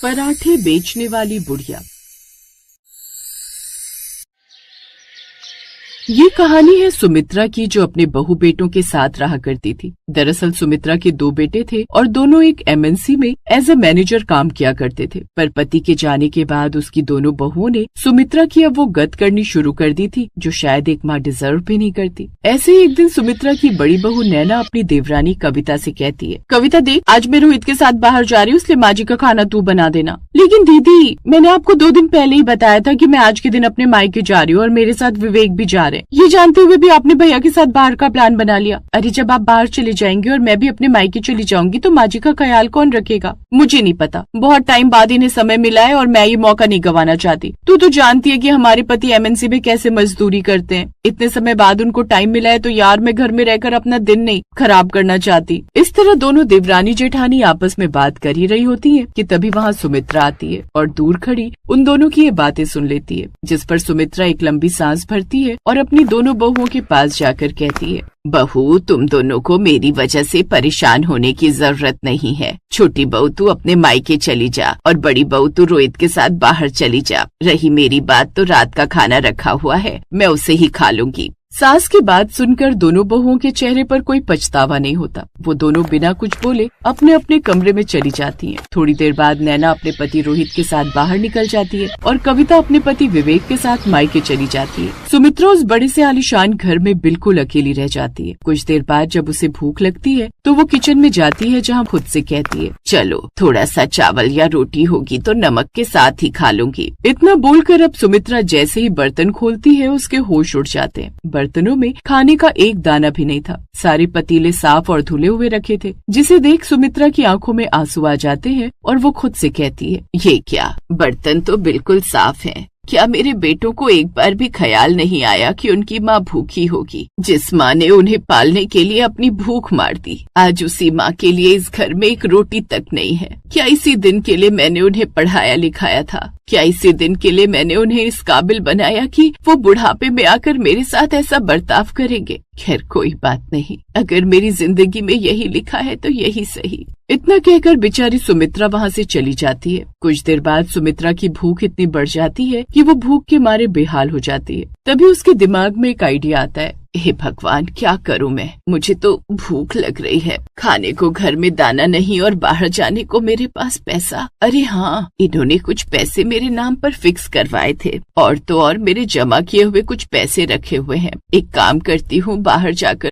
पराठे बेचने वाली बुढ़िया। ये कहानी है सुमित्रा की, जो अपने बहू बेटों के साथ रहा करती थी। दरअसल सुमित्रा के 2 बेटे थे और दोनों एक एमएनसी में एज अ मैनेजर काम किया करते थे। पर पति के जाने के बाद उसकी दोनों बहुओं ने सुमित्रा की अब वो गत करनी शुरू कर दी थी, जो शायद एक माँ डिजर्व भी नहीं करती। ऐसे ही एक दिन सुमित्रा की बड़ी बहू नैना अपनी देवरानी कविता से कहती है, कविता देख, आज मैं रोहित के साथ बाहर जा रही हूँ, इसलिए माँ जी का खाना तू बना देना। लेकिन दीदी, मैंने आपको 2 दिन पहले ही बताया था कि मैं आज के दिन अपने मायके जा रही हूँ और मेरे साथ विवेक भी जा रहे हैं। ये जानते हुए भी आपने भैया के साथ बाहर का प्लान बना लिया। अरे जब आप बाहर चले जाएंगे और मैं भी अपने मायके चली जाऊंगी तो माँ जी का ख्याल कौन रखेगा? मुझे नहीं पता, बहुत टाइम बाद इन्हें समय मिला है और मैं ये मौका नहीं गंवाना चाहती। तू तो जानती है कि हमारे पति एमएनसी में कैसे मजदूरी करते हैं। इतने समय बाद उनको टाइम मिला है तो यार मैं घर में रहकर अपना दिन नहीं खराब करना चाहती। इस तरह दोनों देवरानी जेठानी आपस में बात कर ही रही होती है कि तभी वहाँ सुमित्रा आती है और दूर खड़ी उन दोनों की ये बातें सुन लेती है, जिस पर सुमित्रा एक लंबी सांस भरती है और अपनी दोनों बहुओं के पास जाकर कहती है, बहू, तुम दोनों को मेरी वजह से परेशान होने की जरूरत नहीं है। छोटी बहू तू अपने मायके चली जा और बड़ी बहू तू रोहित के साथ बाहर चली जा। रही मेरी बात, तो रात का खाना रखा हुआ है, मैं उसे ही खा लूंगी। सास की बात सुनकर दोनों बहुओं के चेहरे पर कोई पछतावा नहीं होता। वो दोनों बिना कुछ बोले अपने अपने कमरे में चली जाती हैं। थोड़ी देर बाद नैना अपने पति रोहित के साथ बाहर निकल जाती है और कविता अपने पति विवेक के साथ मायके चली जाती है। सुमित्रा उस बड़े से आलीशान घर में बिल्कुल अकेली रह जाती है। कुछ देर बाद जब उसे भूख लगती है तो वो किचन में जाती है, जहाँ खुद से कहती है, चलो थोड़ा सा चावल या रोटी होगी तो नमक के साथ ही खा लूंगी। इतना बोलकर अब सुमित्रा जैसे ही बर्तन खोलती है उसके होश उड़ जाते हैं। बर्तनों में खाने का एक दाना भी नहीं था। सारे पतीले साफ और धुले हुए रखे थे, जिसे देख सुमित्रा की आंखों में आंसू आ जाते हैं और वो खुद से कहती है, ये क्या, बर्तन तो बिल्कुल साफ हैं। क्या मेरे बेटों को एक बार भी ख्याल नहीं आया कि उनकी माँ भूखी होगी? जिस माँ ने उन्हें पालने के लिए अपनी भूख मार दी, आज उसी माँ के लिए इस घर में एक रोटी तक नहीं है। क्या इसी दिन के लिए मैंने उन्हें पढ़ाया लिखाया था? क्या इसी दिन के लिए मैंने उन्हें इस काबिल बनाया कि वो बुढ़ापे में आकर मेरे साथ ऐसा बर्ताव करेंगे? खैर कोई बात नहीं, अगर मेरी जिंदगी में यही लिखा है तो यही सही। इतना कहकर बेचारी सुमित्रा वहाँ से चली जाती है। कुछ देर बाद सुमित्रा की भूख इतनी बढ़ जाती है कि वो भूख के मारे बेहाल हो जाती है। तभी उसके दिमाग में एक आइडिया आता है, हे भगवान, क्या करूं मैं? मुझे तो भूख लग रही है, खाने को घर में दाना नहीं और बाहर जाने को मेरे पास पैसा। अरे हाँ, इन्होंने कुछ पैसे मेरे नाम पर फिक्स करवाए थे और तो और मेरे जमा किए हुए कुछ पैसे रखे हुए हैं। एक काम करती हूँ, बाहर जाकर